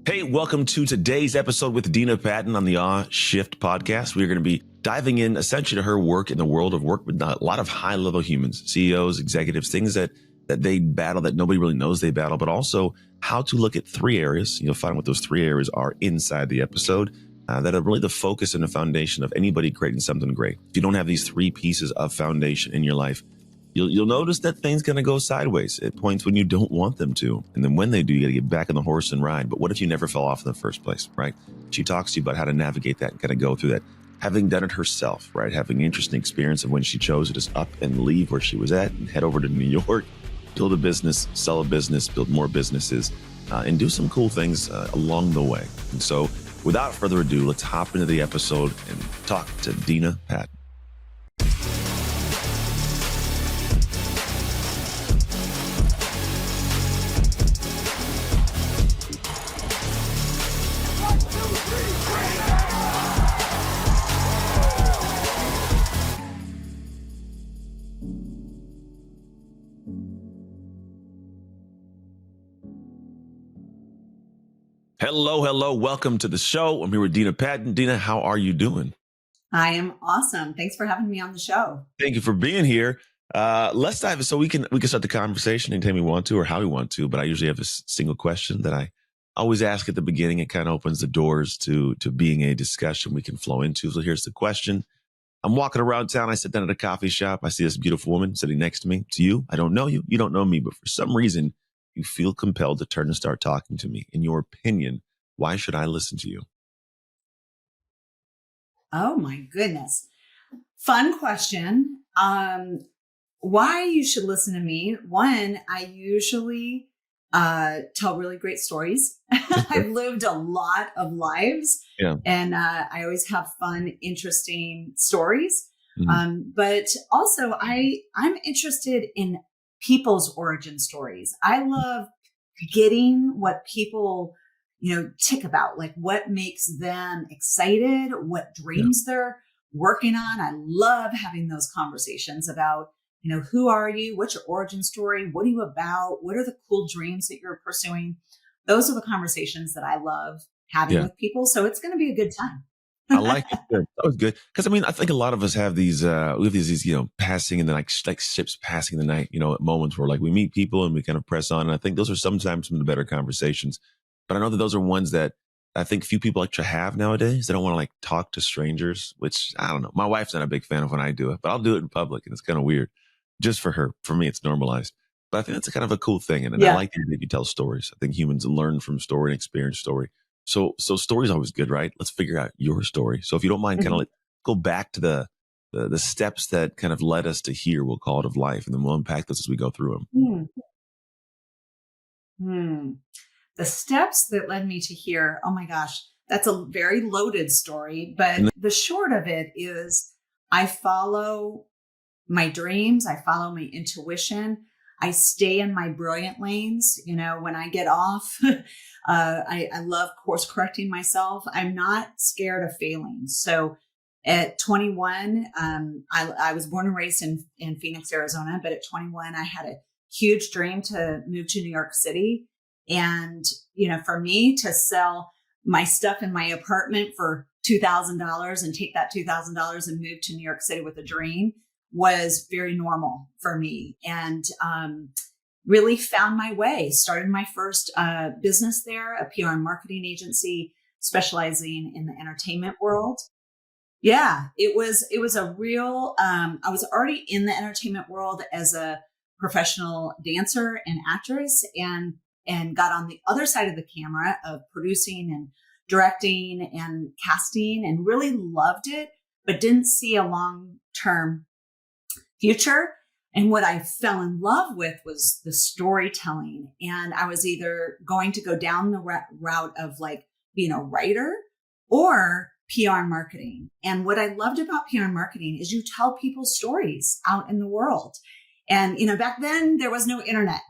Hey, welcome to today's episode with Dena Patton on the Shift podcast. We're going to be diving in essentially to her work in the world of work with a lot of high-level humans, CEOs, executives, things that they battle that nobody really knows they battle, but also how to look at three areas. You'll find what those three areas are inside the episode that are really the focus and the foundation of anybody creating something great. If you don't have these three pieces of foundation in your life, you'll notice that things going to go sideways at points when you don't want them to. And then when they do, you got to get back on the horse and ride. But what if you never fell off in the first place, right? She talks to you about how to navigate that and kind of go through that. Having done it herself, right? Having an interesting experience of when she chose to just up and leave where she was at and head over to New York, build a business, sell a business, build more businesses, and do some cool things along the way. And so without further ado, let's hop into the episode and talk to Dena Patton. Hello. Welcome to the show. I'm here with Dena Patton. Dena, how are you doing? I am awesome. Thanks for having me on the show. Thank you for being here. Let's dive in. So we can start the conversation anytime we want to or how we want to, but I usually have a single question that I always ask at the beginning. It kind of opens the doors to being a discussion we can flow into. So here's the question. I'm walking around town. I sit down at a coffee shop. I see this beautiful woman sitting next to me. To you, I don't know you. You don't know me, but for some reason, you feel compelled to turn and start talking to me. In your opinion, why should I listen to you? Oh my goodness. Fun question. Why you should listen to me. One, I usually tell really great stories. I've lived a lot of lives and I always have fun, interesting stories. Mm-hmm. But also I'm interested in people's origin stories. I love getting what people tick about, like what makes them excited, what dreams they're working on. I love having those conversations about, who are you? What's your origin story? What are you about? What are the cool dreams that you're pursuing? Those are the conversations that I love having with people. So it's going to be a good time. I like it. That was good. Because I think a lot of us have these, passing in the like ships passing the night, at moments where like we meet people and we kind of press on. And I think those are sometimes some of the better conversations. But I know that those are ones that I think few people like to have nowadays. They don't want to like talk to strangers, which I don't know. My wife's not a big fan of when I do it, but I'll do it in public and it's kind of weird just for her. For me, it's normalized. But I think that's a kind of a cool thing. And I like that you tell stories. I think humans learn from story and experience story. So story's always good, right? Let's figure out your story. So if you don't mind, kind of like go back to the steps that kind of led us to here, we'll call it, of life. And then we'll unpack those as we go through them. The steps that led me to here, oh my gosh, that's a very loaded story. But the short of it is I follow my dreams. I follow my intuition. I stay in my brilliant lanes. When I get off, I love course correcting myself. I'm not scared of failing. So at 21, I was born and raised in Phoenix, Arizona. But at 21, I had a huge dream to move to New York City. And, for me to sell my stuff in my apartment for $2,000 and take that $2,000 and move to New York City with a dream was very normal for me, and really found my way. Started my first business there, a PR and marketing agency specializing in the entertainment world. Yeah, it was a real, I was already in the entertainment world as a professional dancer and actress, and got on the other side of the camera of producing and directing and casting, and really loved it, but didn't see a long-term future. And what I fell in love with was the storytelling. And I was either going to go down the route of like being a writer or PR marketing. And what I loved about PR marketing is you tell people stories out in the world. And, back then there was no internet.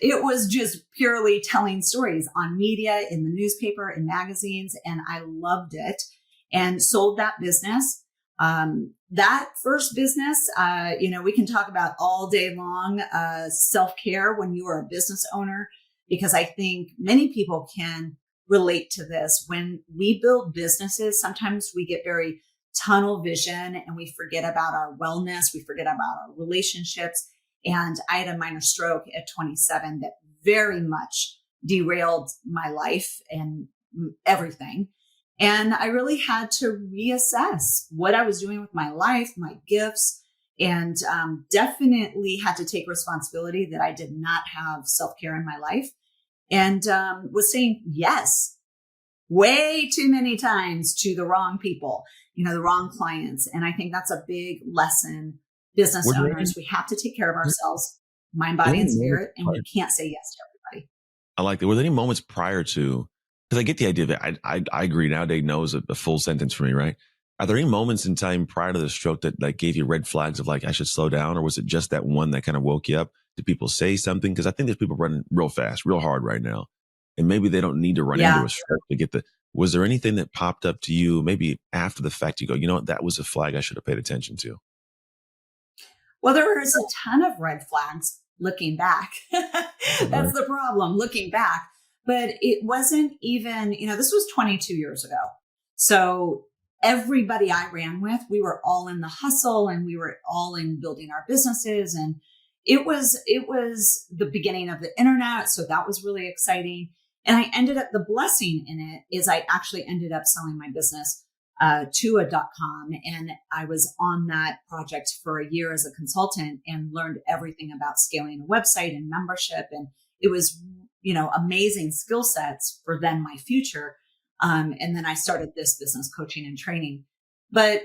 It was just purely telling stories on media, in the newspaper, in magazines. And I loved it and sold that business. That first business, we can talk about all day long, self-care when you are a business owner, because I think many people can relate to this. When we build businesses, sometimes we get very tunnel vision and we forget about our wellness. We forget about our relationships. And I had a minor stroke at 27 that very much derailed my life and everything. And I really had to reassess what I was doing with my life, my gifts, and definitely had to take responsibility that I did not have self-care in my life, and was saying yes way too many times to the wrong people, the wrong clients. And I think that's a big lesson. Business owners, we have to take care of ourselves, mind, body, and spirit, and we can't say yes to everybody. I like that. Were there any moments prior to, because I get the idea that I agree nowadays, no is a full sentence for me, right? Are there any moments in time prior to the stroke that like gave you red flags of like, I should slow down? Or was it just that one that kind of woke you up? Did people say something? Because I think there's people running real fast, real hard right now. And maybe they don't need to run into a stroke to get was there anything that popped up to you maybe after the fact you go, you know what, that was a flag I should have paid attention to? Well, there was a ton of red flags looking back. That's the problem, looking back. But it wasn't even, this was 22 years ago. So everybody I ran with, we were all in the hustle and we were all in building our businesses. And it was the beginning of the internet. So that was really exciting. And I ended up, the blessing in it is I actually ended up selling my business to a .com. And I was on that project for a year as a consultant and learned everything about scaling a website and membership. And it was, amazing skill sets for then my future. And then I started this business coaching and training. But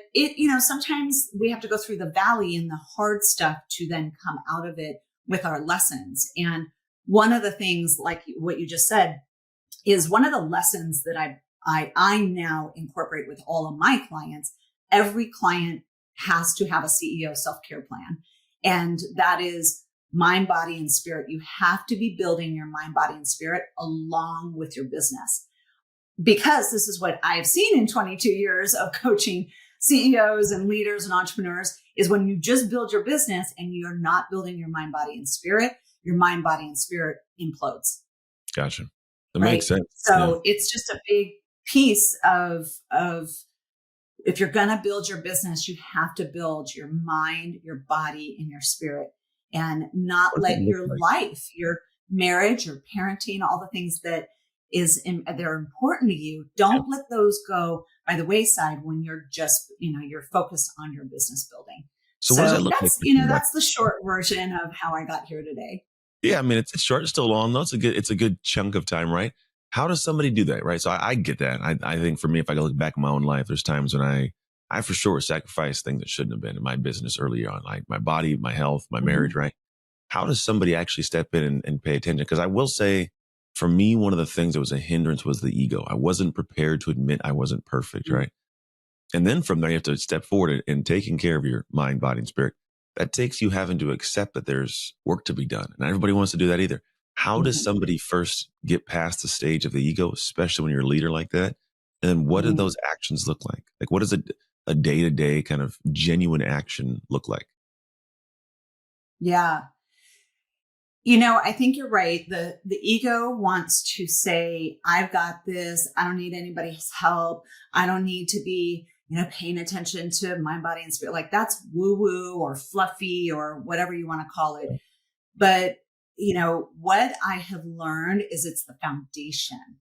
sometimes we have to go through the valley and the hard stuff to then come out of it with our lessons. And one of the things, like what you just said, is one of the lessons that I now incorporate with all of my clients. Every client has to have a CEO self-care plan. And that is mind, body, and spirit. You have to be building your mind, body, and spirit along with your business. Because this is what I've seen in 22 years of coaching CEOs and leaders and entrepreneurs, is when you just build your business and you're not building your mind, body, and spirit, your mind, body, and spirit implodes. Gotcha. That makes sense. So it's just a big piece of if you're going to build your business, you have to build your mind, your body, and your spirit, and not let your life, your marriage, your parenting, all the things that they're important to you. Don't let those go by the wayside when you're just, you're focused on your business building. So what does that look like? That's the short version of how I got here today. Yeah. I mean, it's short, it's still long though. It's a good chunk of time, right? How does somebody do that? Right. So I get that. I think for me, if I look back in my own life, there's times when I for sure sacrificed things that shouldn't have been in my business early on, like my body, my health, my marriage, right? How does somebody actually step in and pay attention? Because I will say, for me, one of the things that was a hindrance was the ego. I wasn't prepared to admit I wasn't perfect, right? And then from there, you have to step forward and taking care of your mind, body, and spirit. That takes you having to accept that there's work to be done. And not everybody wants to do that either. How does somebody first get past the stage of the ego, especially when you're a leader like that? And then what do those actions look like? Like, what does a day-to-day kind of genuine action look like? Yeah. I think you're right. The ego wants to say, I've got this. I don't need anybody's help. I don't need to be, paying attention to mind, body, and spirit. Like that's woo-woo or fluffy or whatever you want to call it. But, what I have learned is it's the foundation.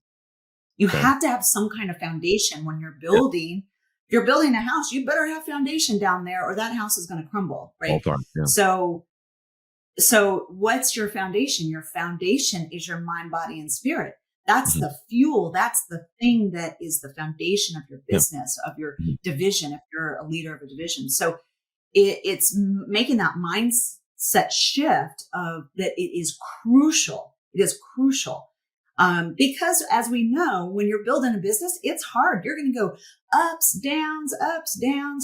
You have to have some kind of foundation when you're building. If you're building a house, you better have foundation down there or that house is going to crumble, right? So what's your foundation? Your foundation is your mind, body, and spirit. That's the fuel. That's the thing that is the foundation of your business, of your division, if you're a leader of a division. So it's making that mindset shift of that it is crucial. It is crucial. Because as we know, when you're building a business, it's hard. You're going to go ups, downs.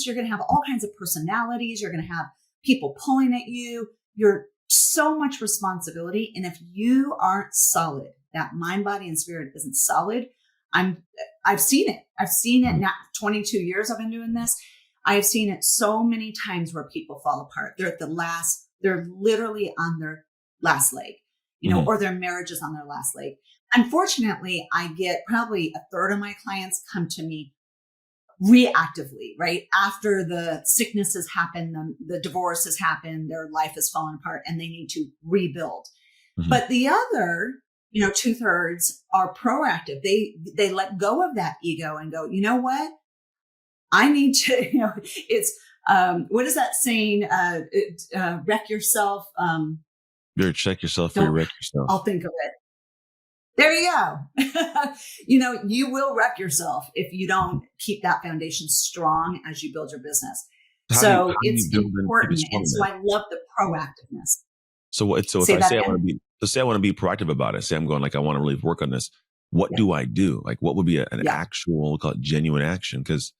You're going to have all kinds of personalities. You're going to have people pulling at you. You're so much responsibility. And if you aren't solid, that mind, body, and spirit isn't solid, I've seen it. I've seen it now. 22 years I've been doing this. I've seen it so many times where people fall apart. They're literally on their last leg. or their marriage is on their last leg. Unfortunately, I get probably a third of my clients come to me reactively, right? After the sickness has happened, the divorce has happened, their life has fallen apart and they need to rebuild. But the other, 2/3 are proactive. They let go of that ego and go, you know what? I need to, it's, what is that saying? Wreck yourself. Better check yourself before you wreck yourself. I'll think of it. There you go. You will wreck yourself if you don't keep that foundation strong as you build your business. So it's important. And so I love the proactiveness. So if I say I want to be proactive about it, say I'm going like, I want to really work on this. What do I do? Like what would be an actual, we'll call it genuine action? Because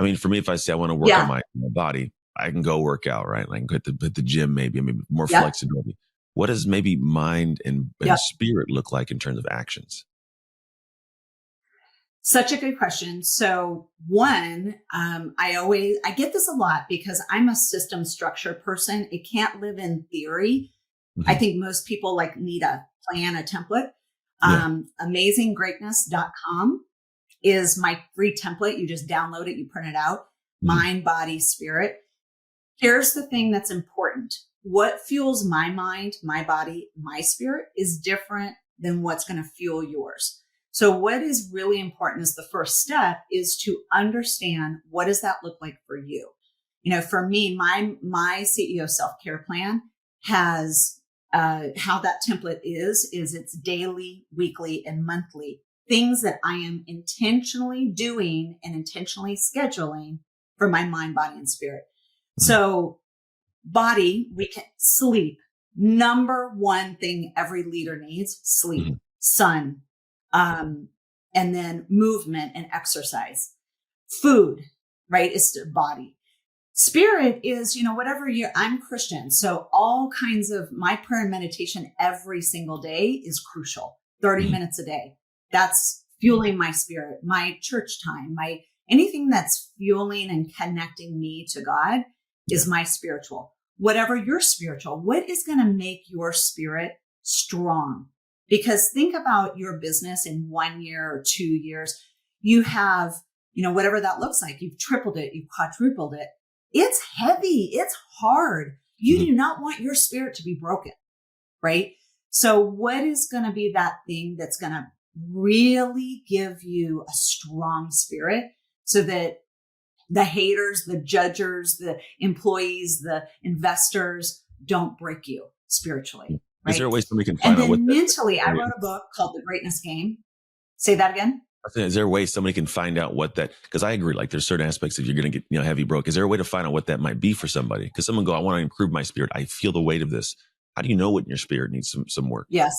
I mean, for me, if I say I want to work on my body, I can go work out, right? Like I can hit the gym, maybe more flexibility. What does maybe mind and spirit look like in terms of actions? Such a good question. So one, I get this a lot because I'm a system structure person. It can't live in theory. I think most people need a plan, a template. AmazingGreatness.com is my free template. You just download it, you print it out. Mind, body, spirit. Here's the thing that's important. What fuels my mind, my body, my spirit is different than what's going to fuel yours. So what is really important is the first step is to understand, what does that look like for you? For me, my CEO self-care plan has how that template is it's daily, weekly, and monthly things that I am intentionally doing and intentionally scheduling for my mind, body, and spirit. So body, we can sleep. Number one thing every leader needs, sleep, sun, and then movement and exercise. Food, right, is the body. Spirit is, whatever I'm Christian. So all kinds of my prayer and meditation every single day is crucial. 30 minutes a day. That's fueling my spirit, my church time, anything that's fueling and connecting me to God is my spiritual. Whatever your spiritual, what is going to make your spirit strong? Because think about your business in 1 year or 2 years. You have, whatever that looks like. You've tripled it. You've quadrupled it. It's heavy. It's hard. You do not want your spirit to be broken, right? So what is going to be that thing that's going to really give you a strong spirit so that the haters, the judgers, the employees, the investors don't break you spiritually? Right? Is there a way somebody can find out what mentally, I wrote a book called The Greatness Game. Say that again. Is there a way somebody can find out what that, because I agree, like there's certain aspects if you're going to get, heavy broke. Is there a way to find out what that might be for somebody? Because someone go, I want to improve my spirit. I feel the weight of this. How do you know what in your spirit needs some work? Yes.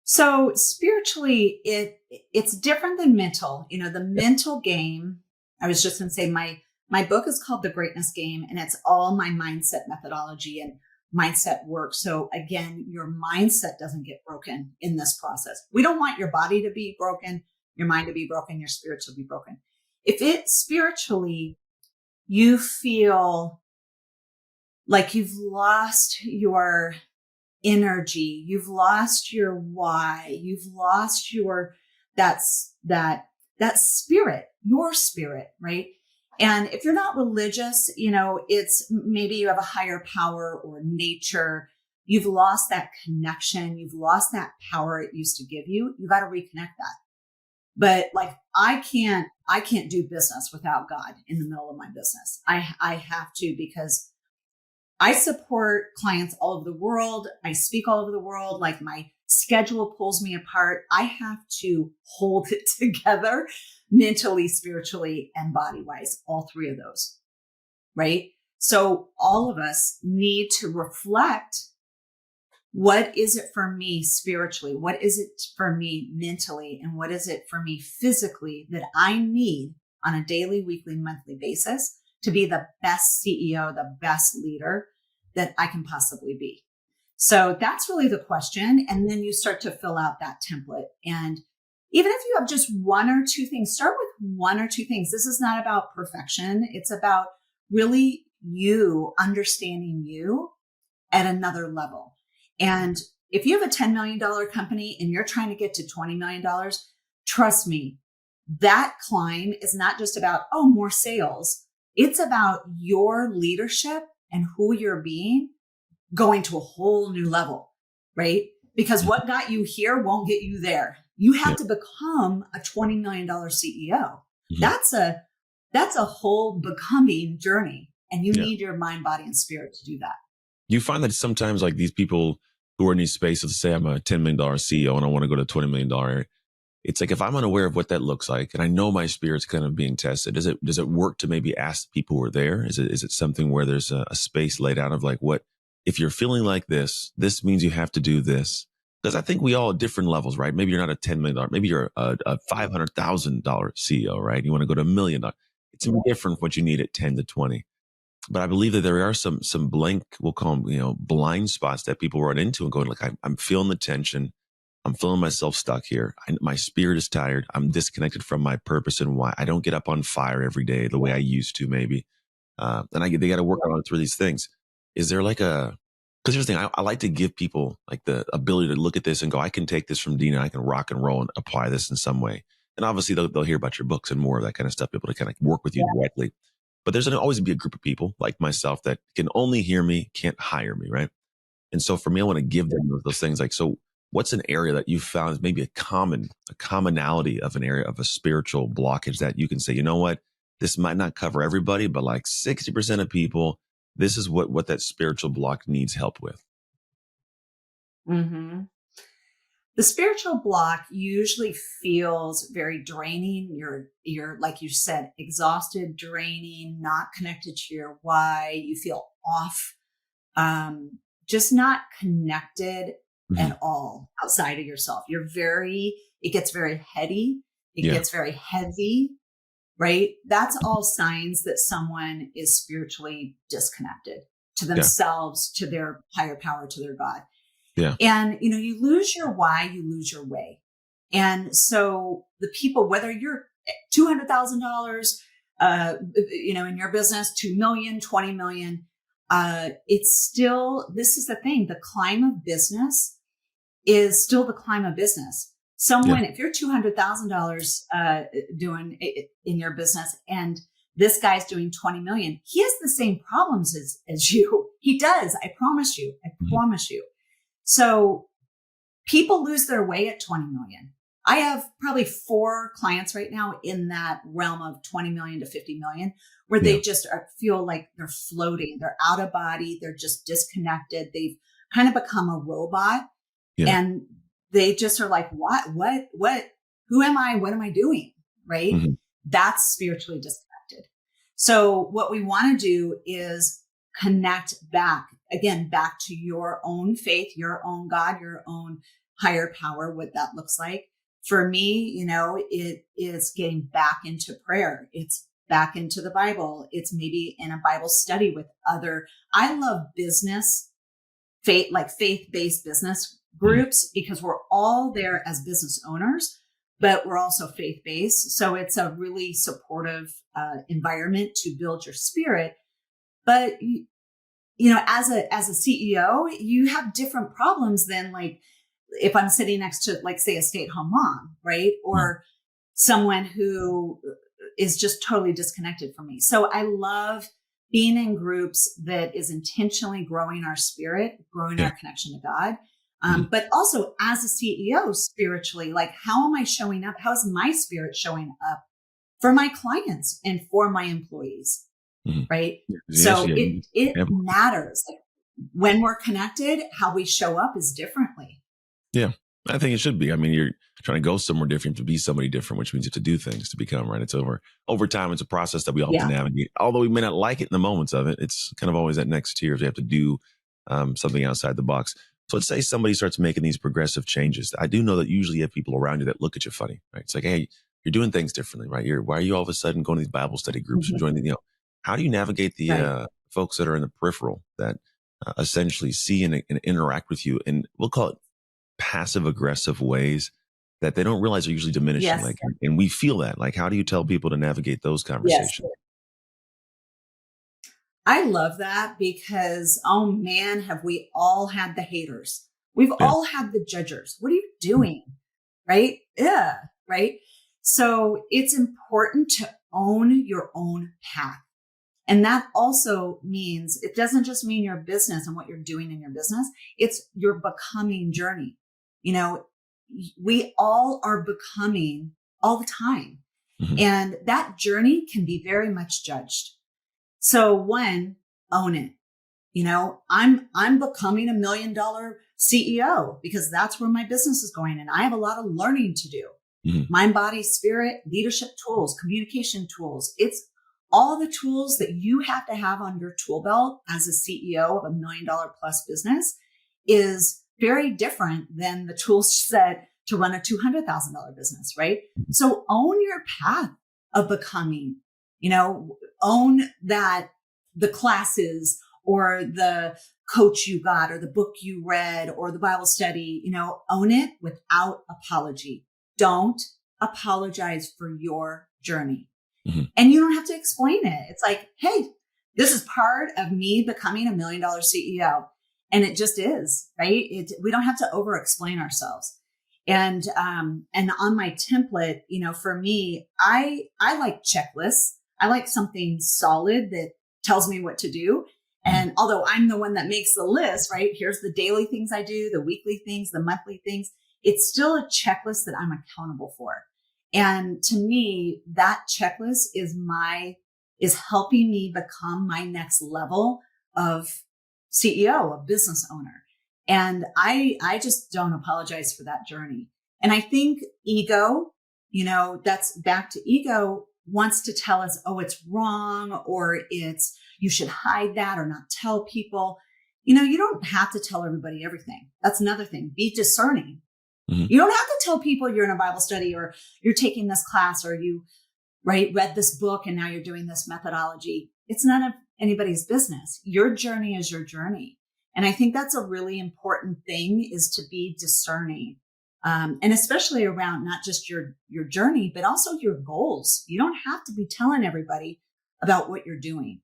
So spiritually, it's different than mental. The mental game, I was just going to say my book is called The Greatness Game, and it's all my mindset methodology and mindset work. So again, your mindset doesn't get broken in this process. We don't want your body to be broken, your mind to be broken, your spirit to be broken. If it spiritually, you feel like you've lost your energy, you've lost your why, you've lost that spirit, your spirit, right? And if you're not religious, it's maybe you have a higher power or nature. You've lost that connection. You've lost that power it used to give you. You got to reconnect that. But I can't do business without God in the middle of my business. I have to, because I support clients all over the world. I speak all over the world. My schedule pulls me apart. I have to hold it together mentally, spiritually, and body-wise, all three of those, right? So all of us need to reflect, what is it for me spiritually? What is it for me mentally? And what is it for me physically that I need on a daily, weekly, monthly basis to be the best CEO, the best leader that I can possibly be? So that's really the question. And then you start to fill out that template. And even if you have just one or two things, start with one or two things. This is not about perfection. It's about really you understanding you at another level. And if you have a $10 million company and you're trying to get to $20 million, trust me, that climb is not just about, oh, more sales. It's about your leadership and who you're being going to a whole new level, right? Because what got you here won't get you there. You have to become a $20 million CEO. That's a whole becoming journey. And you need your mind, body, and spirit to do that. You find that sometimes like these people who are in these spaces, say I'm a $10 million CEO and I want to go to $20 million area. It's like, if I'm unaware of what that looks like and I know my spirit's kind of being tested, does it work to maybe ask people who are there? Is it something where there's a space laid out of like, what, if you're feeling like this means you have to do this? Because I think we all at different levels, right? Maybe you're not a $10 million, maybe you're a $500,000 CEO, right? You want to go to $1 million. It's different what you need at 10 to 20. But I believe that there are some blank, we'll call them, blind spots that people run into and going like, I'm feeling the tension. I'm feeling myself stuck here. My spirit is tired. I'm disconnected from my purpose and why. I don't get up on fire every day the way I used to, maybe. And they got to work on through these things. Is there like because here's the thing, I like to give people like the ability to look at this and go, I can take this from Deena. I can rock and roll and apply this in some way. And obviously they'll hear about your books and more of that kind of stuff, able to kind of work with you directly. But there's going to always be a group of people like myself that can only hear me, can't hire me, right? And so for me, I want to give them those things like, so what's an area that you found is maybe a commonality of an area of a spiritual blockage that you can say, you know what, this might not cover everybody, but like 60% of people, this is what that spiritual block needs help with. Mm-hmm. The spiritual block usually feels very draining. You're, like you said, exhausted, draining, not connected to your why. You feel off, just not connected at all outside of yourself. It gets very heady. It gets very heavy, right? That's all signs that someone is spiritually disconnected to themselves, to their higher power, to their God. Yeah. And, you lose your why, you lose your way. And so the people, whether you're $200,000, in your business, 2 million, 20 million, it's still, this is the thing, the climb of business is still the climb of business. Someone, if you're $200,000, doing it in your business and this guy's doing 20 million, he has the same problems as you. He does. I promise you. So people lose their way at 20 million. I have probably 4 clients right now in that realm of 20 million to 50 million, where they just feel like they're floating. They're out of body. They're just disconnected. They've kind of become a robot and they just are like, what, who am I? What am I doing? Right. Mm-hmm. That's spiritually disconnected. So what we want to do is connect back to your own faith, your own God, your own higher power, what that looks like. For me, it is getting back into prayer. It's back into the Bible. It's maybe in a Bible study with I love faith-based business groups because we're all there as business owners, but we're also faith-based. So it's a really supportive environment to build your spirit. But as a CEO, you have different problems than like if I'm sitting next to, like, say, a stay-at-home mom, right? Or someone who is just totally disconnected from me. So I love being in groups that is intentionally growing our spirit, growing our connection to God. But also as a CEO spiritually, like, how am I showing up? How is my spirit showing up for my clients and for my employees? Right. So it matters. Like, when we're connected, how we show up is differently. Yeah, I think it should be. I mean, you're trying to go somewhere different to be somebody different, which means you have to do things to become, right? It's over time. It's a process that we all have to navigate. Although we may not like it in the moments of it, it's kind of always that next tier. We have to do something outside the box. So let's say somebody starts making these progressive changes. I do know that usually you have people around you that look at you funny, right? It's like, hey, you're doing things differently, right? Why are you all of a sudden going to these Bible study groups and joining, how do you navigate the folks that are in the peripheral that essentially see and interact with you, and we'll call it passive aggressive ways that they don't realize are usually diminishing? Yes. Like, and we feel that. Like, how do you tell people to navigate those conversations? I love that because, oh man, have we all had the haters. We've Yeah. all had the judgers. What are you doing? Right? Yeah. Right. So it's important to own your own path. And that also means it doesn't just mean your business and what you're doing in your business. It's your becoming journey. You know, we all are becoming all the time. Mm-hmm. And that journey can be very much judged. So one, own it. You know, I'm becoming $1 million CEO because that's where my business is going. And I have a lot of learning to do. Mm-hmm. Mind, body, spirit, leadership tools, communication tools. It's all the tools that you have to have on your tool belt as a CEO of $1 million plus business is very different than the tool set to run a $200,000 business, right? So own your path of becoming, you know, own that the classes or the coach you got or the book you read or the Bible study, you know, own it without apology. Don't apologize for your journey. Mm-hmm. And you don't have to explain it. It's like, hey, this is part of me becoming $1 million CEO. And it just is, right? We don't have to over explain ourselves. And on my template, you know, for me, I like checklists. I like something solid that tells me what to do. And although I'm the one that makes the list, right? Here's the daily things I do, the weekly things, the monthly things. It's still a checklist that I'm accountable for. And to me, that checklist is helping me become my next level of CEO, a business owner. And I just don't apologize for that journey. And I think ego, you know, that's back to ego wants to tell us, oh, it's wrong, or it's, you should hide that or not tell people. You know, you don't have to tell everybody everything. That's another thing. Be discerning. Mm-hmm. You don't have to tell people you're in a Bible study or you're taking this class or you, right, read this book and now you're doing this methodology. It's none of anybody's business. Your journey is your journey. And I think that's a really important thing, is to be discerning. And especially around not just your journey, but also your goals. You don't have to be telling everybody about what you're doing.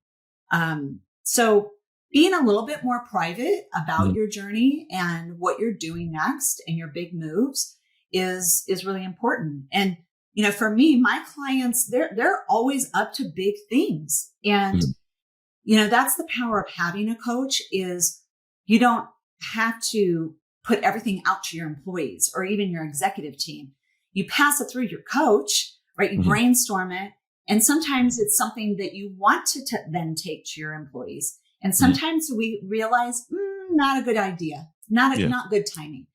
So being a little bit more private about your journey and what you're doing next and your big moves is really important. And, you know, for me, my clients, they're always up to big things. And, you know, that's the power of having a coach, is you don't have to put everything out to your employees or even your executive team. You pass it through your coach, right? You brainstorm it. And sometimes it's something that you want to then take to your employees. And sometimes we realize, not a good idea, not good timing.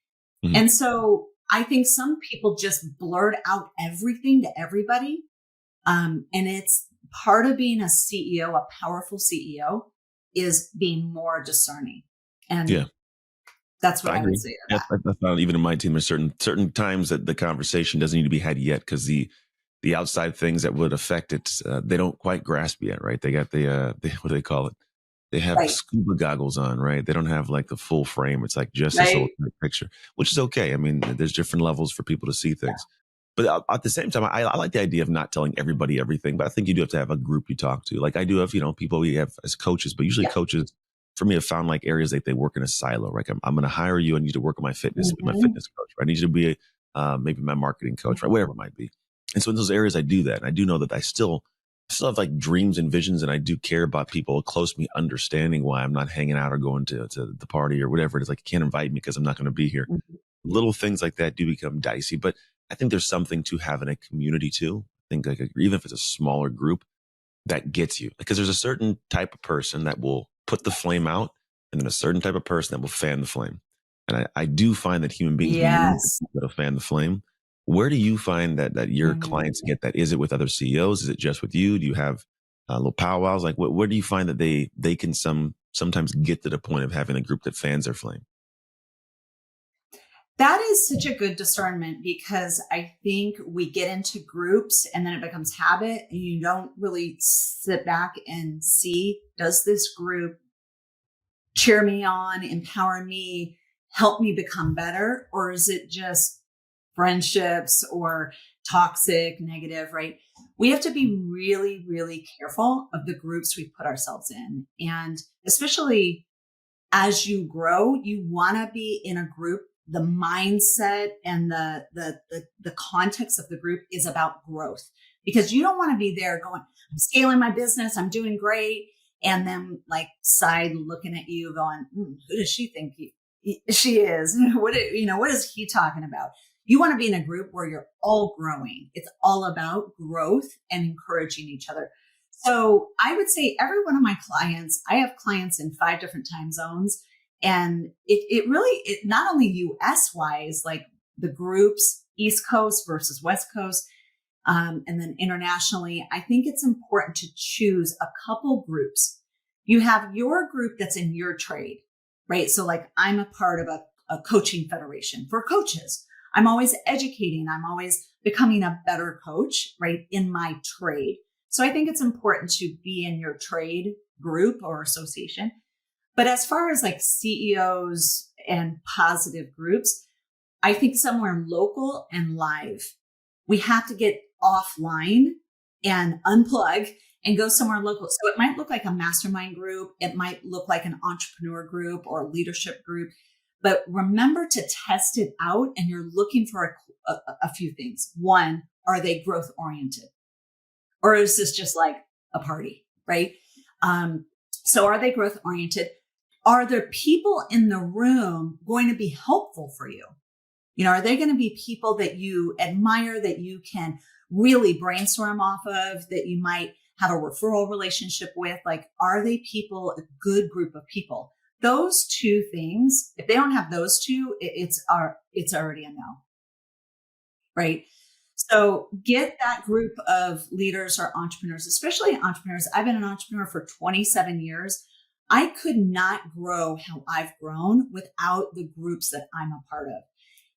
And so I think some people just blurt out everything to everybody. And it's part of being a CEO, a powerful CEO, is being more discerning. And that's what I would say to that. I found even in my team, there's certain times that the conversation doesn't need to be had yet, because the outside things that would affect it, they don't quite grasp yet, right? They got the what do they call it? They have scuba goggles on, right? They don't have like the full frame. It's like just this whole picture, which is okay. I mean, there's different levels for people to see things. But at the same time, I like the idea of not telling everybody everything, but I think you do have to have a group you talk to. Like I do have, you know, people we have as coaches, but usually coaches for me have found like areas that they work in a silo. Like I'm going to hire you. I need you to work on my fitness, my fitness coach. Right? I need you to be maybe my marketing coach, right? Whatever it might be. And so in those areas, I do that. And I do know that I still have like dreams and visions, and I do care about people close to me understanding why I'm not hanging out or going to the party or whatever it is. Like, you can't invite me because I'm not going to be here. Little things like that do become dicey, but I think there's something to having a community too. I think like even if it's a smaller group, that gets you, because there's a certain type of person that will put the flame out, and then a certain type of person that will fan the flame. And I do find that human beings that'll fan the flame. Where do you find that your clients get that? Is it with other CEOs? Is it just with you? Do you have little powwows? Like where do you find that they can sometimes get to the point of having a group that fans their flame? That is such a good discernment, because I think we get into groups and then it becomes habit, and you don't really sit back and see, does this group cheer me on, empower me, help me become better? Or is it just friendships or toxic, negative, right? We have to be really, really careful of the groups we put ourselves in. And especially as you grow, you want to be in a group. The mindset and the context of the group is about growth, because you don't want to be there going, I'm scaling my business, I'm doing great. And then like side looking at you going, who does she think she is? What is he talking about? You want to be in a group where you're all growing. It's all about growth and encouraging each other. So I would say every one of my clients, I have clients in 5 different time zones. And it really, not only US wise, like the groups, East Coast versus West Coast, and then internationally, I think it's important to choose a couple groups. You have your group that's in your trade, right? So like I'm a part of a coaching federation for coaches. I'm always educating. I'm always becoming a better coach, right? In my trade. So I think it's important to be in your trade group or association. But as far as like CEOs and positive groups, I think somewhere local and live, we have to get offline and unplug and go somewhere local. So it might look like a mastermind group. It might look like an entrepreneur group or a leadership group. But remember to test it out, and you're looking for a few things. One, are they growth oriented? Or is this just like a party, right? So are they growth oriented? Are there people in the room going to be helpful for you? Are they going to be people that you admire, that you can really brainstorm off of, that you might have a referral relationship with? Like, are they people, a good group of people? Those two things, if they don't have those two, it's already a no, right? So get that group of leaders or entrepreneurs, especially entrepreneurs. I've been an entrepreneur for 27 years. I could not grow how I've grown without the groups that I'm a part of.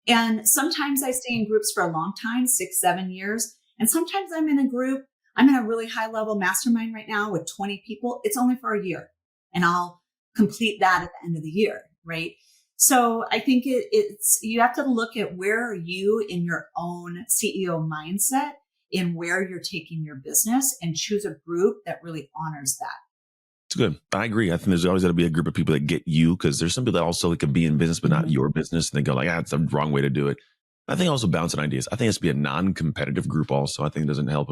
And sometimes I stay in groups for a long time, 6, 7 years. And sometimes I'm in a group. I'm in a really high level mastermind right now with 20 people. It's only for a year, and I'll complete that at the end of the year, right? So I think it's you have to look at where are you in your own CEO mindset in where you're taking your business, and choose a group that really honors that. It's good. I agree. I think there's always got to be a group of people that get you, because there's some people that also could be in business, but not your business. And they go like, it's the wrong way to do it. I think also bouncing ideas. I think it has to be a non-competitive group also. I think it doesn't help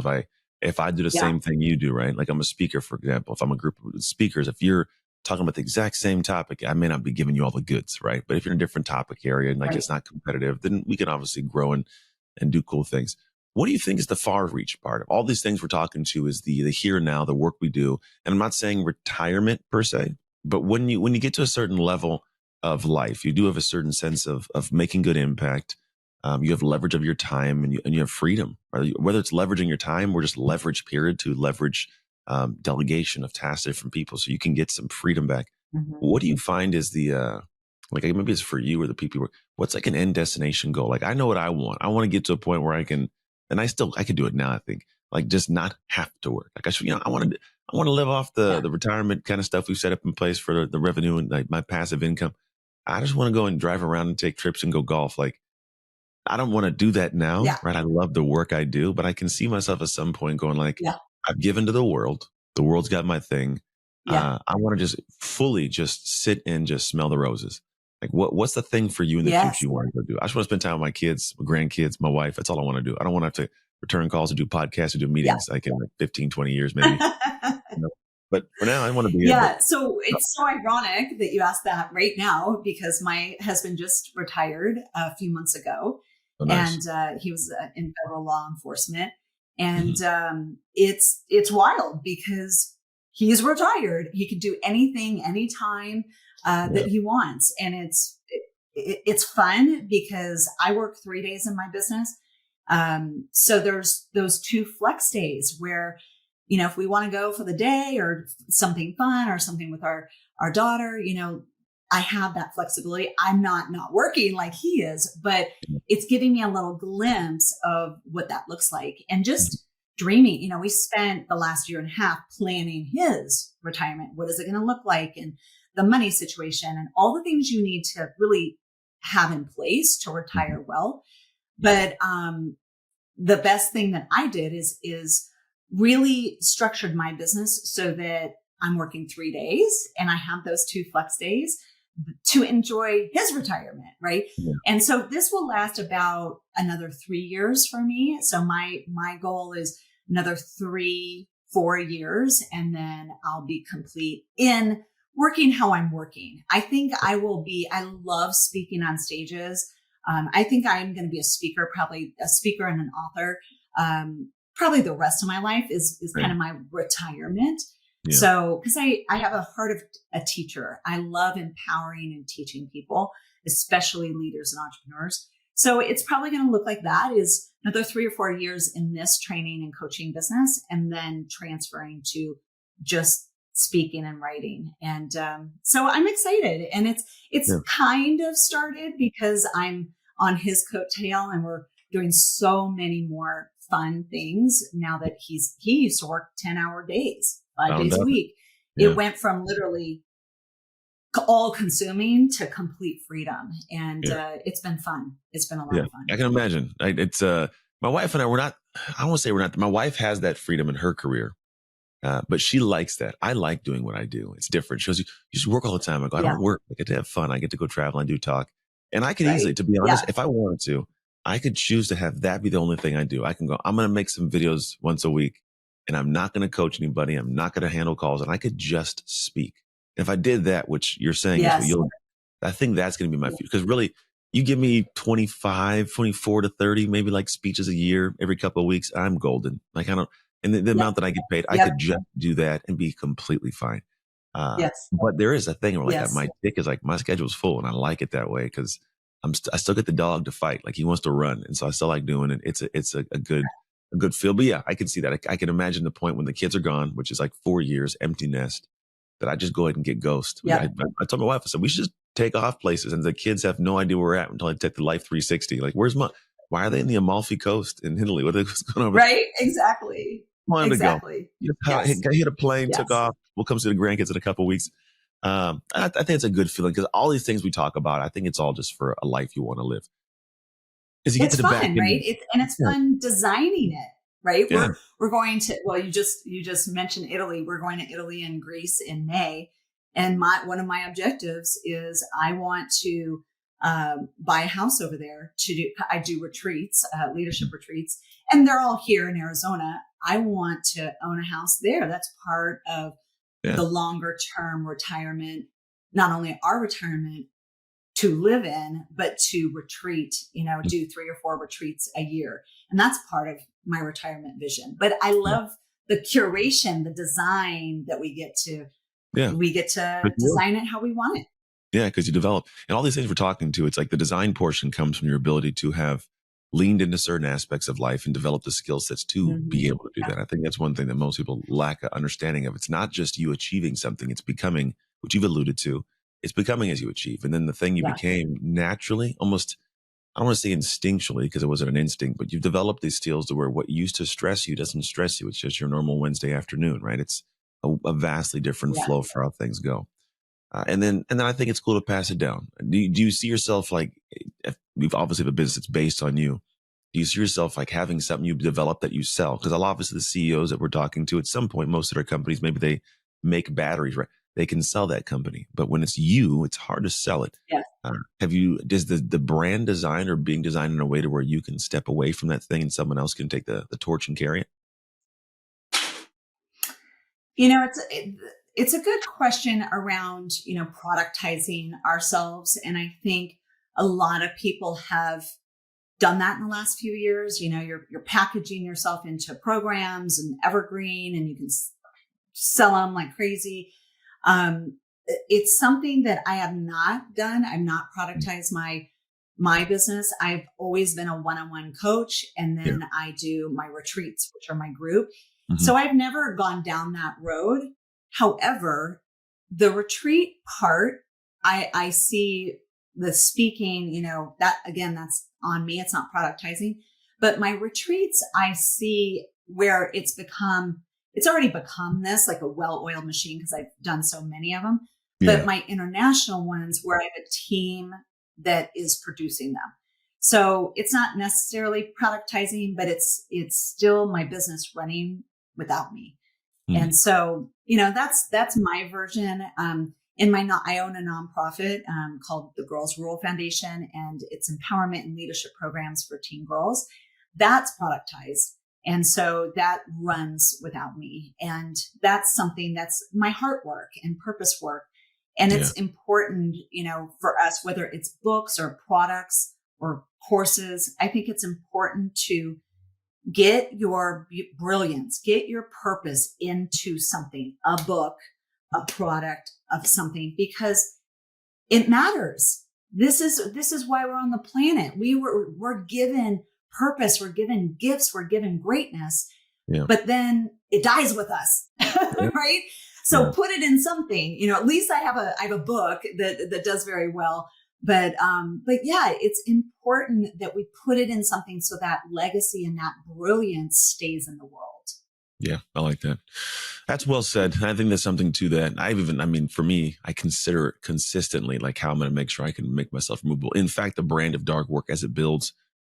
if I do the same thing you do, right? Like I'm a speaker, for example. If I'm a group of speakers, if you're talking about the exact same topic, I may not be giving you all the goods, right? But if you're in a different topic area and like it's not competitive, then we can obviously grow and do cool things. What do you think is the far reach part of all these things we're talking to? Is the here and now, the work we do? And I'm not saying retirement per se, but when you get to a certain level of life, you do have a certain sense of making good impact. You have leverage of your time, and you have freedom, whether it's leveraging your time or just leverage period to leverage delegation of tasks to different people, so you can get some freedom back. What do you find is the like maybe it's for you or the people? What's like an end destination goal? Like I know what I want. I want to get to a point where I can. And I could do it now, I think, like just not have to work. Like I should, I want to live off the retirement kind of stuff we've set up in place for the revenue and like my passive income. I just want to go and drive around and take trips and go golf. Like I don't want to do that now, right? I love the work I do, but I can see myself at some point going like, I've given to the world. The world's got my thing. I want to just fully just sit and just smell the roses. Like what's the thing for you in the future you want to go do? I just want to spend time with my kids, my grandkids, my wife. That's all I want to do. I don't want to have to return calls or do podcasts or do meetings like in like 15, 20 years maybe. But for now, I want to be So it's so ironic that you asked that right now, because my husband just retired a few months ago. Oh, nice. And he was in federal law enforcement. And it's wild because he's retired. He can do anything, anytime that he wants. And it's fun because I work 3 days in my business. So there's those 2 flex days where, if we want to go for the day or something fun or something with our daughter, I have that flexibility. I'm not working like he is, but it's giving me a little glimpse of what that looks like, and just dreaming. We spent the last year and a half planning his retirement. What is it going to look like? And the money situation and all the things you need to really have in place to retire well. But the best thing that I did is really structured my business so that I'm working 3 days and I have those 2 flex days to enjoy his retirement. Right. Yeah. And so this will last about another 3 years for me. So my goal is another 3-4 years, and then I'll be complete in working how I'm working. I think I love speaking on stages. I think I'm going to be a speaker, probably a speaker and an author. Probably the rest of my life is kind of my retirement. Yeah. So, because I have a heart of a teacher. I love empowering and teaching people, especially leaders and entrepreneurs. So it's probably going to look like that is another 3 or 4 years in this training and coaching business, and then transferring to just speaking and writing. And so I'm excited, and it's kind of started because I'm on his coattail, and we're doing so many more fun things now that he used to work 10-hour days, 5 days a week. Yeah. It went from literally all consuming to complete freedom. And it's been fun. It's been a lot of fun. I can imagine. It's my wife and I, I won't say we're not, my wife has that freedom in her career. But she likes that. I like doing what I do. It's different. She goes, you just work all the time. I go, I don't work. I get to have fun. I get to go travel and do talk. And I could easily, to be honest, if I wanted to, I could choose to have that be the only thing I do. I can go, I'm going to make some videos once a week, and I'm not going to coach anybody. I'm not going to handle calls, and I could just speak. If I did that, which you're saying is what you'll, I think that's going to be my future. Because really, you give me 24 to 30, maybe like speeches a year, every couple of weeks, I'm golden. Like I don't, and the amount that I get paid, I could just do that and be completely fine. But there is a thing where like my dick is like, my schedule's full, and I like it that way because I still get the dog to fight. Like he wants to run. And so I still like doing it. It's a good feel. But yeah, I can see that. I can imagine the point when the kids are gone, which is like 4 years, empty nest, that I just go ahead and get ghost. I told my wife, I said, we should just take off places, and the kids have no idea where we're at until I take the Life 360. Like, why are they in the Amalfi Coast in Italy? What's going on? Right. Exactly. Wanted to go. Hit a plane, took off. We'll come see the grandkids in a couple of weeks. I think it's a good feeling because all these things we talk about, I think it's all just for a life you want to live. As you get to the back end, right? It's fun designing it, right? We're going to, well, you just mentioned Italy. We're going to Italy and Greece in May. And one of my objectives is I want to buy a house over there I do retreats, leadership retreats, and they're all here in Arizona. I want to own a house there. That's part of the longer term retirement, not only our retirement to live in, but to retreat, do 3 or 4 retreats a year. And that's part of my retirement vision. But I love the curation, the design that we get to design it how we want it. Yeah, because you develop, and all these things we're talking to, it's like the design portion comes from your ability to have leaned into certain aspects of life and develop the skill sets to be able to do that. I think that's one thing that most people lack an understanding of. It's not just you achieving something, it's becoming, which you've alluded to, it's becoming as you achieve. And then the thing you became naturally, almost, I don't want to say instinctually because it wasn't an instinct, but you've developed these skills to where what used to stress you doesn't stress you. It's just your normal Wednesday afternoon, right? It's a vastly different flow for how things go. And then I think it's cool to pass it down. Do you see yourself like, if we've obviously have a business that's based on you, do you see yourself like having something you've developed that you sell? Because obviously the CEOs that we're talking to at some point, most of their companies, maybe they make batteries, right? They can sell that company. But when it's you, it's hard to sell it. Yeah. Does the brand design or being designed in a way to where you can step away from that thing and someone else can take the torch and carry it? It's a good question around, productizing ourselves. And I think a lot of people have done that in the last few years. You're packaging yourself into programs and evergreen, and you can sell them like crazy. It's something that I have not done. I've not productized my business. I've always been a one-on-one coach, and then I do my retreats, which are my group. So I've never gone down that road. However, the retreat part, I see the speaking, that again, that's on me. It's not productizing, but my retreats, I see where it's already become this like a well-oiled machine because I've done so many of them. But my international ones where I have a team that is producing them. So it's not necessarily productizing, but it's still my business running without me. And so, that's my version. I own a nonprofit called the Girls Rural Foundation, and it's empowerment and leadership programs for teen girls. That's productized. And so that runs without me. And that's something that's my heart work and purpose work. And it's important, for us, whether it's books or products or courses, I think it's important to get your brilliance, get your purpose into something, a book, a product of something, because it matters. This is why we're on the planet. We're given purpose, we're given gifts, we're given greatness, but then it dies with us, right? So put it in something, at least I have a book that does very well. But yeah, it's important that we put it in something so that legacy and that brilliance stays in the world. Yeah, I like that. That's well said. I think there's something to that. For me, I consider it consistently, like how I'm going to make sure I can make myself removable. In fact, the brand of dark work as it builds,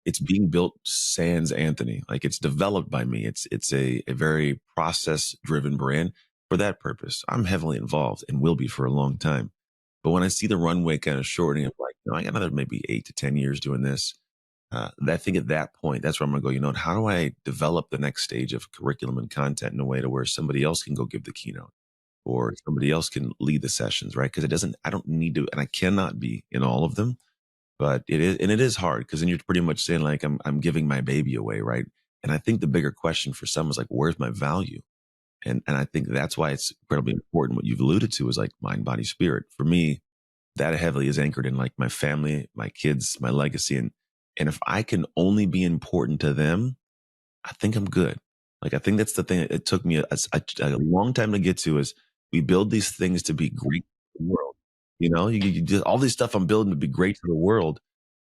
it's being built sans Anthony. Like it's developed by me. It's a very process driven brand for that purpose. I'm heavily involved and will be for a long time. But when I see the runway kind of shortening, I'm like, I got another maybe 8 to 10 years doing this. I think at that point, that's where I'm going to go, how do I develop the next stage of curriculum and content in a way to where somebody else can go give the keynote or somebody else can lead the sessions, right? Because I don't need to, and I cannot be in all of them, but it is hard because then you're pretty much saying like, I'm giving my baby away, right? And I think the bigger question for some is like, where's my value? And I think that's why it's incredibly important. What you've alluded to is like mind, body, spirit. For me, that heavily is anchored in like my family, my kids, my legacy. And if I can only be important to them, I think I'm good. Like, I think that's the thing. It took me a long time to get to is we build these things to be great to the world. You do all this stuff I'm building to be great to the world.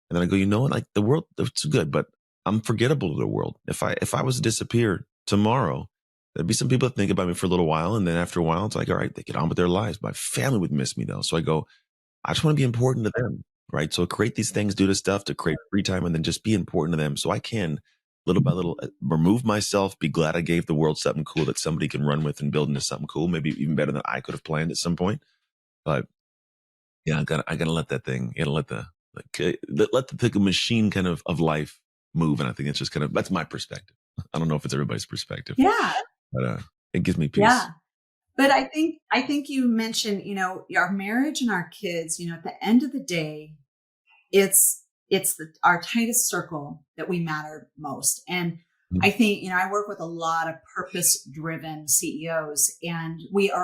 And then I go, what? Like the world, it's good, but I'm forgettable to the world. If I was to disappear tomorrow, there'd be some people that think about me for a little while. And then after a while, it's like, all right, they get on with their lives. My family would miss me though. So I go, I just want to be important to them. Right. So create these things, do this stuff to create free time and then just be important to them. So I can little by little remove myself, be glad I gave the world something cool that somebody can run with and build into something cool, maybe even better than I could have planned at some point. But yeah, I gotta let that thing, let the machine kind of life move. And I think it's just that's my perspective. I don't know if it's everybody's perspective. Yeah. But it gives me peace. Yeah. But I think you mentioned, our marriage and our kids, at the end of the day, it's our tightest circle that we matter most. And I think, I work with a lot of purpose driven CEOs, and we have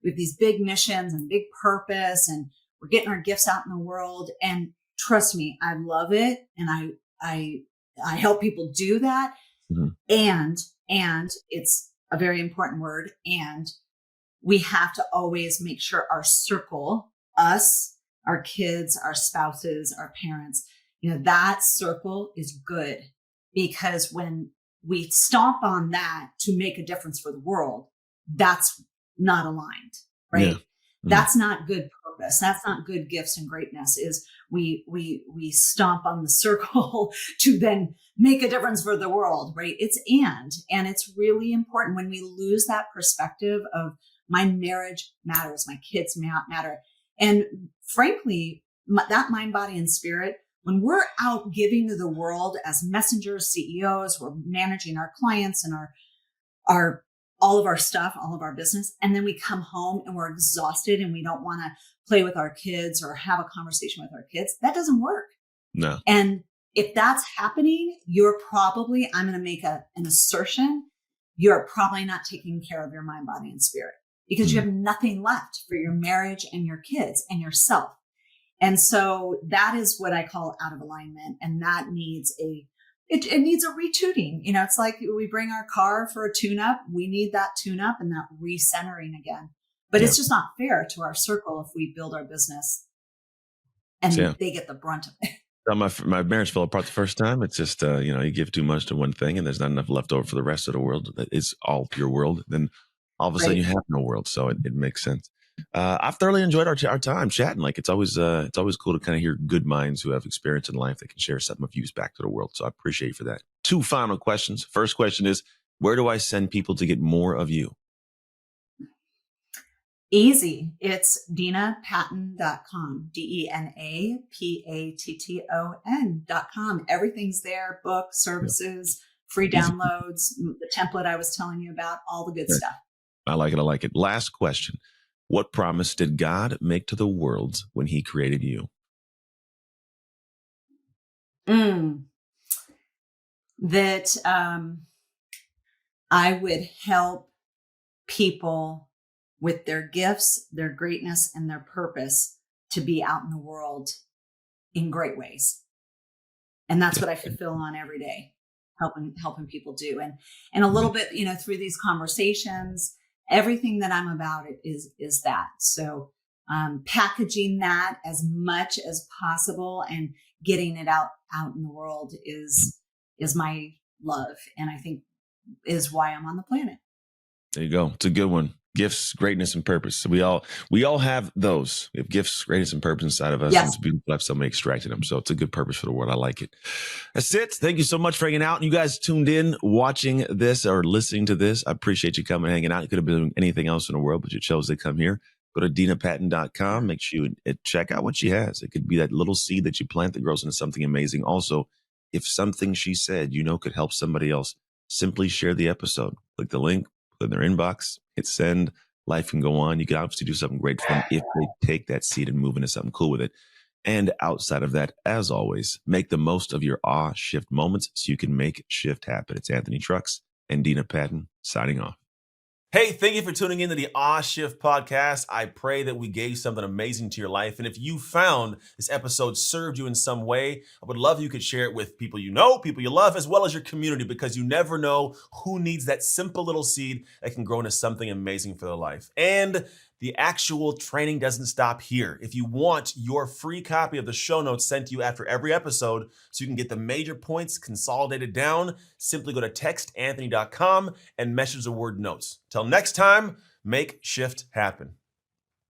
these big missions and big purpose, and we're getting our gifts out in the world. And trust me, I love it. And I help people do that. And it's a very important word. And we have to always make sure our circle, us, our kids, our spouses, our parents, that circle is good, because when we stomp on that to make a difference for the world, that's not aligned, right? Yeah. That's not good purpose. That's not good gifts and greatness. Is we stomp on the circle to then make a difference for the world, right? And it's really important when we lose that perspective of my marriage matters, my kids matter. And frankly, that mind, body, and spirit, when we're out giving to the world as messengers, CEOs, we're managing our clients and our all of our stuff, all of our business. And then we come home and we're exhausted and we don't want to play with our kids or have a conversation with our kids. That doesn't work. No. And if that's happening, I'm going to make an assertion. You're probably not taking care of your mind, body, and spirit, because you have nothing left for your marriage and your kids and yourself. And so that is what I call out of alignment. And that needs it needs a retuning. It's like we bring our car for a tune-up. We need that tune-up and that recentering again. But it's just not fair to our circle if we build our business and they get the brunt of it. So my marriage fell apart the first time. It's just, you give too much to one thing and there's not enough left over for the rest of the world. That is all pure world. Then all of a sudden you have no world. So it makes sense. I've thoroughly enjoyed our time chatting. Like it's always cool to kind of hear good minds who have experience in life that can share something of use back to the world. So I appreciate you for that. 2 final questions. First question is, where do I send people to get more of you? Easy. It's denapatton.com. DenaPatton.com. Everything's there. Books, services, free downloads, the template I was telling you about, all the good stuff. I like it. I like it. Last question. What promise did God make to the world when he created you? That I would help people with their gifts, their greatness, and their purpose to be out in the world in great ways. And that's what I fulfill on every day, helping people do. And a little bit, through these conversations, everything that I'm about it is that. So packaging that as much as possible and getting it out in the world is my love. And I think is why I'm on the planet. There you go. It's a good one. Gifts, greatness, and purpose. So we all have those. We have gifts, greatness, and purpose inside of us. Yes. And it's beautiful to have somebody extracting them. So it's a good purpose for the world. I like it. That's it. Thank you so much for hanging out. You guys tuned in, watching this or listening to this. I appreciate you coming, hanging out. You could have been doing anything else in the world, but you chose to come here. Go to DenaPatton.com. Make sure you check out what she has. It could be that little seed that you plant that grows into something amazing. Also, if something she said, could help somebody else, simply share the episode. Click the link, put it in their inbox, hit send. Life can go on. You can obviously do something great for them if they take that seed and move into something cool with it. And outside of that, as always, make the most of your awe shift moments so you can make shift happen. It's Anthony Trucks and Dena Patton signing off. Hey, thank you for tuning into the Awe Shift podcast. I pray that we gave something amazing to your life. And if you found this episode served you in some way, I would love if you could share it with people you know, people you love, as well as your community, because you never know who needs that simple little seed that can grow into something amazing for their life. And the actual training doesn't stop here. If you want your free copy of the show notes sent to you after every episode so you can get the major points consolidated down, simply go to textanthony.com and message the word notes. Till next time, make shift happen.